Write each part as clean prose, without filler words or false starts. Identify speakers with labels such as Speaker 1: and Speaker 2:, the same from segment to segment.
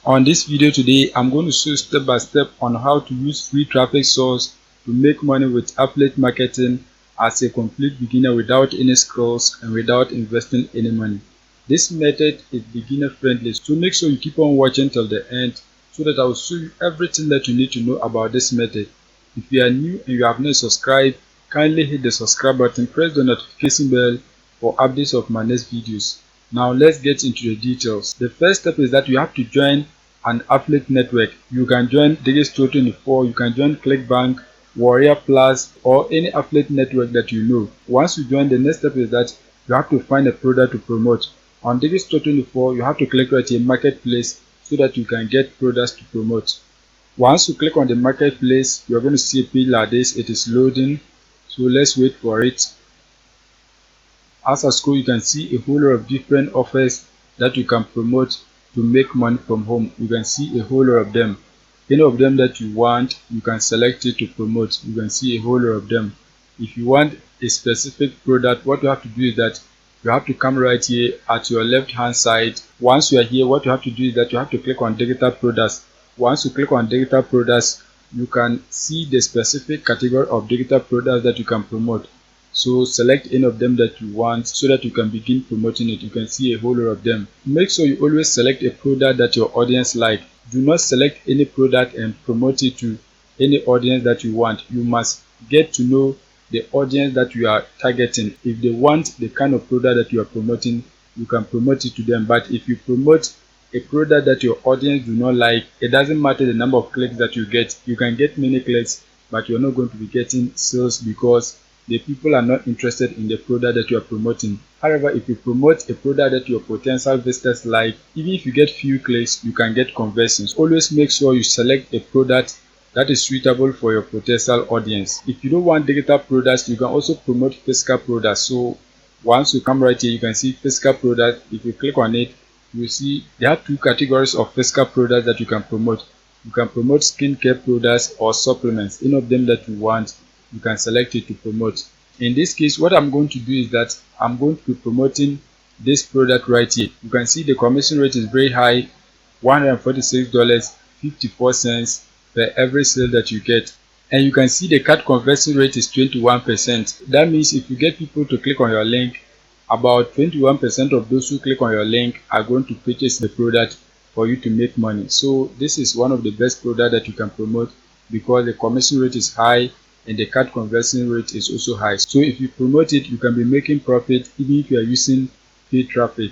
Speaker 1: On this video today, I'm going to show you step by step on how to use free traffic source to make money with affiliate marketing as a complete beginner without any skills and without investing any money. This method is beginner friendly, so make sure you keep on watching till the end so that I will show you everything that you need to know about this method. If you are new and you have not subscribed, kindly hit the subscribe button, press the notification bell for updates of my next videos. Now let's get into the details. The first step is that you have to join an affiliate network. You can join Store24, you can join ClickBank, Warrior Plus, or any affiliate network that you know. Once you join, the next step is that you have to find a product to promote. On Store24, you have to click right here Marketplace so that you can get products to promote. Once you click on the Marketplace, you're going to see a page like this. It is loading, so let's wait for it. As a school, you can see a whole lot of different offers that you can promote to make money from home. You can see a whole lot of them. Any of them that you want, you can select it to promote. You can see a whole lot of them. If you want a specific product, what you have to do is that you have to come right here at your left hand side. Once you are here, what you have to do is that you have to click on digital products. Once you click on digital products, you can see the specific category of digital products that you can promote. So select any of them that you want so that you can begin promoting it. You can see a whole lot of them. Make sure you always select a product that your audience like. Do not select any product and promote it to any audience that you want. You must get to know the audience that you are targeting. If they want the kind of product that you are promoting, you can promote it to them. But if you promote a product that your audience do not like, it doesn't matter the number of clicks that you get. You can get many clicks, but you're not going to be getting sales because the people are not interested in the product that you are promoting. However, if you promote a product that your potential visitors like, even if you get few clicks, you can get conversions. Always make sure you select a product that is suitable for your potential audience. If you don't want digital products, you can also promote physical products. So once you come right here, you can see physical products. If you click on it, you will see there are two categories of physical products that you can promote. You can promote skincare products or supplements. Any of them that you want, you can select it to promote. In this case, what I'm going to do is that I'm going to be promoting this product right here. You can see the commission rate is very high, $146.54 per every sale that you get. And you can see the cart conversion rate is 21%. That means if you get people to click on your link, about 21% of those who click on your link are going to purchase the product for you to make money. So this is one of the best products that you can promote because the commission rate is high and the cart conversion rate is also high. So if you promote it, you can be making profit even if you are using paid traffic.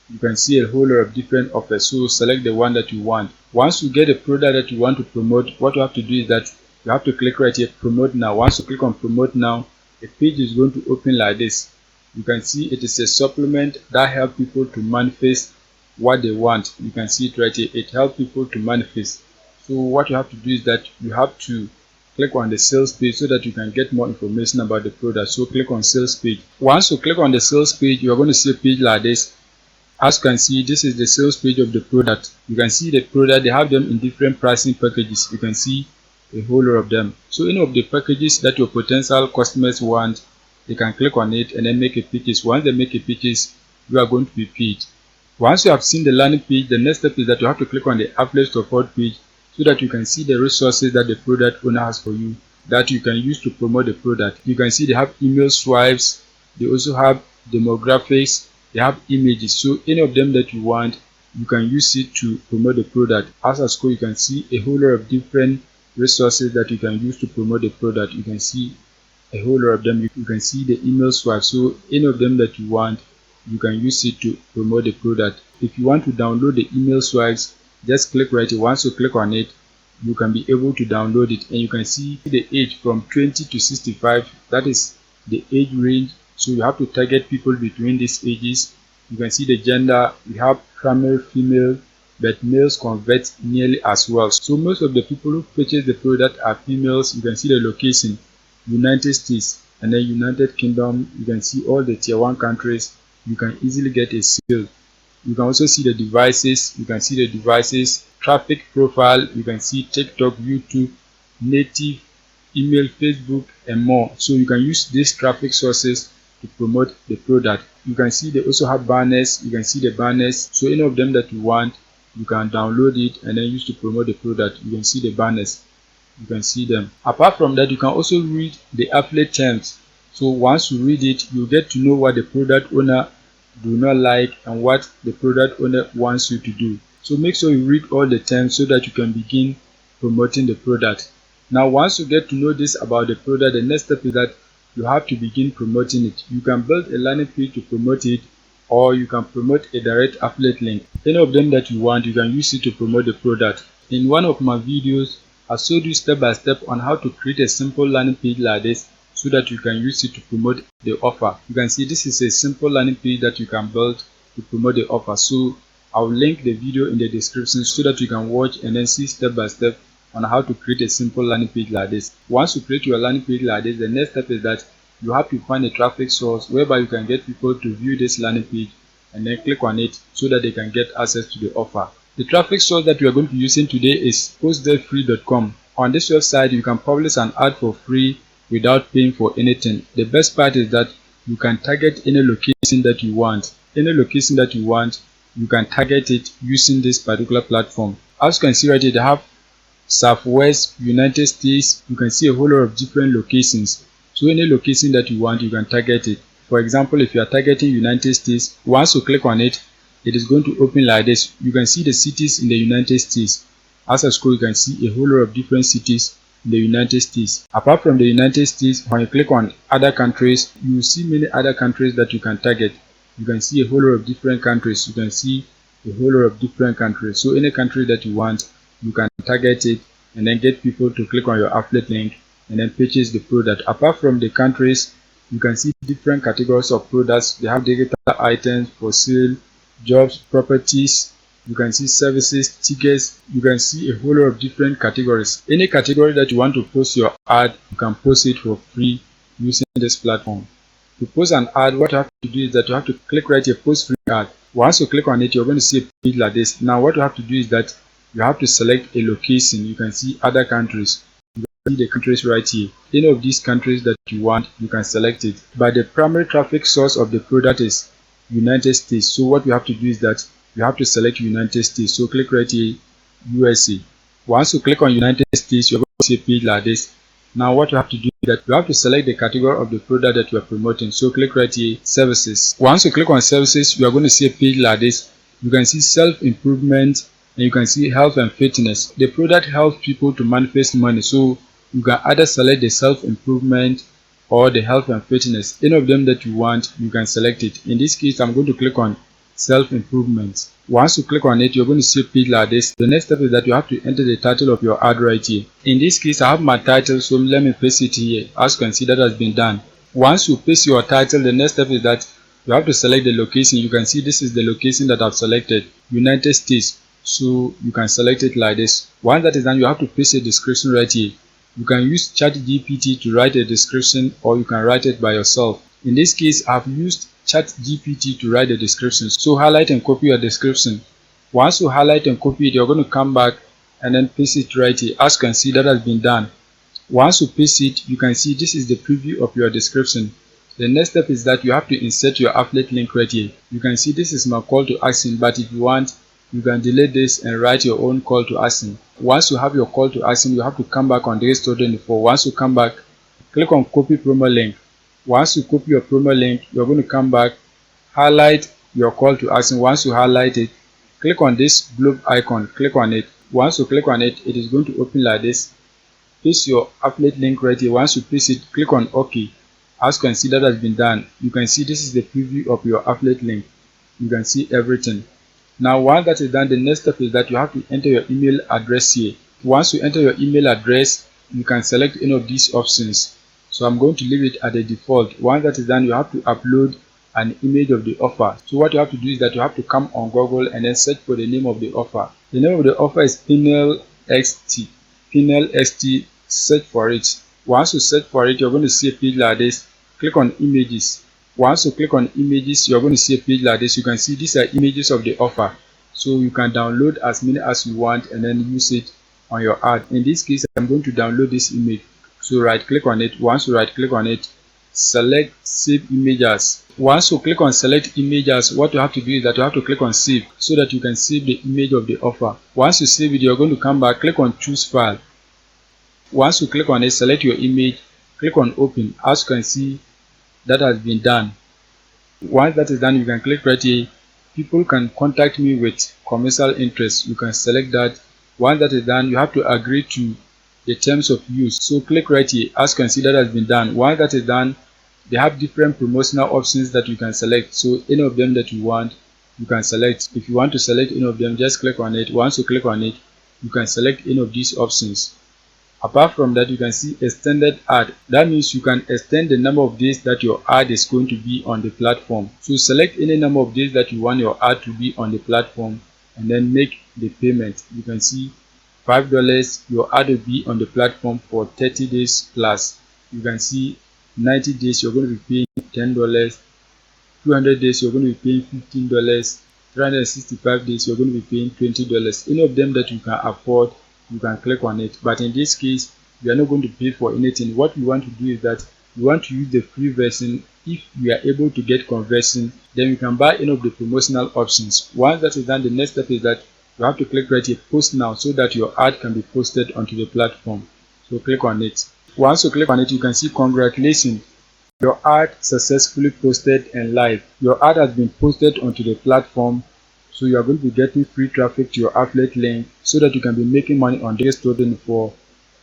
Speaker 1: You can see a whole lot of different offers, so select the one that you want. Once you get a product that you want to promote, what you have to do is that you have to click right here promote now. Once you click on promote now, a page is going to open like this. You can see it is a supplement that helps people to manifest what they want. You can see it right here. It helps people to manifest. So what you have to do is that you have to click on the sales page so that you can get more information about the product. So click on sales page. Once you click on the sales page, you're going to see a page like this. As you can see, this is the sales page of the product. You can see the product, they have them in different pricing packages. You can see a whole lot of them. So any of the packages that your potential customers want, they can click on it and then make a purchase. Once they make a purchase, you are going to be paid. Once you have seen the landing page, the next step is that you have to click on the affiliate support page so that you can see the resources that the product owner has for you that you can use to promote the product. You can see they have email swipes, they also have demographics, they have images. So any of them that you want, you can use it to promote the product. As a school, you can see a whole lot of different resources that you can use to promote the product. You can see a whole lot of them. You can see the email swipe. So any of them that you want, you can use it to promote the product. If you want to download the email swipes, just click right here. Once you click on it, you can be able to download it, and you can see the age from 20 to 65. That is the age range. So you have to target people between these ages. You can see the gender. We have primary female, but males convert nearly as well. So most of the people who purchase the product are females. You can see the location, United States, and then United Kingdom. You can see all the tier 1 countries. You can easily get a sale. You can also see the devices. You can see the devices, traffic profile. You can see TikTok, YouTube, native, email, Facebook, and more. So you can use these traffic sources to promote the product. You can see they also have banners. You can see the banners. So any of them that you want, you can download it and then use to promote the product. You can see the banners, you can see them. Apart from that, you can also read the affiliate terms. So once you read it, you get to know what the product owner do not like and what the product owner wants you to do. So make sure you read all the terms so that you can begin promoting the product. Now once you get to know this about the product, the next step is that you have to begin promoting it. You can build a landing page to promote it, or you can promote a direct affiliate link. Any of them that you want, you can use it to promote the product. In one of my videos, I showed you step by step on how to create a simple landing page like this so that you can use it to promote the offer. You can see this is a simple landing page that you can build to promote the offer. So I'll link the video in the description so that you can watch and then see step by step on how to create a simple landing page like this. Once you create your landing page like this, the next step is that you have to find a traffic source whereby you can get people to view this landing page and then click on it so that they can get access to the offer. The traffic source that we are going to be using today is postdevfree.com. On this website, you can publish an ad for free without paying for anything. The best part is that you can target any location that you want. Any location that you want, you can target it using this particular platform. As you can see right here, they have Southwest, United States. You can see a whole lot of different locations. So any location that you want, you can target it. For example, if you are targeting United States, once you click on it, it is going to open like this. You can see the cities in the United States. As I scroll, you can see a whole lot of different cities in the United States. Apart from the United States, when you click on other countries, you will see many other countries that you can target. You can see a whole lot of different countries. You can see a whole lot of different countries. So any country that you want, you can target it and then get people to click on your affiliate link and then purchase the product. Apart from the countries, you can see different categories of products. They have digital items for sale, jobs, properties. You can see services, tickets. You can see a whole lot of different categories. Any category that you want to post your ad, you can post it for free using this platform. To post an ad, what you have to do is that you have to click right here, post free ad. Once you click on it, you're going to see a page like this. Now what you have to do is that you have to select a location. You can see other countries. You can see the countries right here. Any of these countries that you want, you can select it. But the primary traffic source of the product is United States. So what you have to do is that you have to select United States. So click right here, USA. Once you click on United States, you're going to see a page like this. Now what you have to do is that you have to select the category of the product that you are promoting. So click right here, services. Once you click on services, you are going to see a page like this. You can see self-improvement and you can see health and fitness. The product helps people to manifest money. So you can either select the self-improvement or the health and fitness. Any of them that you want, you can select it. In this case, I'm going to click on self-improvement. Once you click on it, you're going to see a page like this. The next step is that you have to enter the title of your ad right here. In this case, I have my title, so let me paste it here. As you can see, that has been done. Once you paste your title, the next step is that you have to select the location. You can see this is the location that I've selected, United States. So you can select it like this. Once that is done, you have to paste a description right here. You can use ChatGPT to write a description or you can write it by yourself. In this case, I've used ChatGPT to write the description. So highlight and copy your description. Once you highlight and copy it, you're going to come back and then paste it right here. As you can see, that has been done. Once you paste it, you can see this is the preview of your description. The next step is that you have to insert your affiliate link right here. You can see this is my call to action, but if you want, you can delete this and write your own call to action. Once you have your call to action, you have to come back on day 24. Once you come back, click on copy promo link. Once you copy your promo link, you're going to come back, highlight your call to action. Once you highlight it, click on this globe icon, click on it. Once you click on it, it is going to open like this. Paste your affiliate link right here. Once you paste it, click on OK. As you can see, that has been done. You can see this is the preview of your affiliate link. You can see everything. Now once that is done, the next step is that you have to enter your email address here. Once you enter your email address, you can select any of these options. So I'm going to leave it at the default. Once that is done, you have to upload an image of the offer. So what you have to do is that you have to come on Google and then search for the name of the offer. The name of the offer is Pinnell XT. Pinnell XT, search for it. Once you search for it, you're going to see a page like this. Click on images. Once you click on images, you're going to see a page like this. You can see these are images of the offer. So you can download as many as you want and then use it on your ad. In this case, I'm going to download this image. So right click on it. Once you right click on it, select save images. Once you click on select images, what you have to do is that you have to click on save so that you can save the image of the offer. Once you save it, you're going to come back, click on choose file. Once you click on it, select your image, click on open. As you can see, that has been done. Once that is done, you can click right here. People can contact me with commercial interest. You can select that. Once that is done, you have to agree to the terms of use. So click right here. As you can see, that has been done. Once that is done, they have different promotional options that you can select. So any of them that you want, you can select. If you want to select any of them, just click on it. Once you click on it, you can select any of these options. Apart from that, you can see extended ad. That means you can extend the number of days that your ad is going to be on the platform. So select any number of days that you want your ad to be on the platform and then make the payment. You can see $5, your ad will be on the platform for 30 days plus. You can see 90 days, you're going to be paying $10. 200 days, you're going to be paying $15. 365 days, you're going to be paying $20. Any of them that you can afford, you can click on it. But in this case, you are not going to pay for anything. What we want to do is that we want to use the free version. If we are able to get conversion, then we can buy any of the promotional options. Once that is done, the next step is that you have to click right here, post now, so that your ad can be posted onto the platform. So click on it. Once you click on it, you can see congratulations. Your ad successfully posted and live. Your ad has been posted onto the platform, so you are going to be getting free traffic to your affiliate link so that you can be making money on this 2024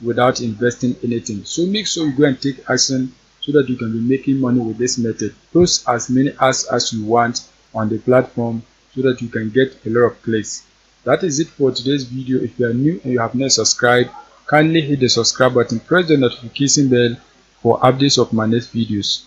Speaker 1: without investing anything. So make sure you go and take action so that you can be making money with this method. Post as many ads as you want on the platform so that you can get a lot of clicks. That is it for today's video. If you are new and you have not subscribed, kindly hit the subscribe button, press the notification bell for updates of my next videos.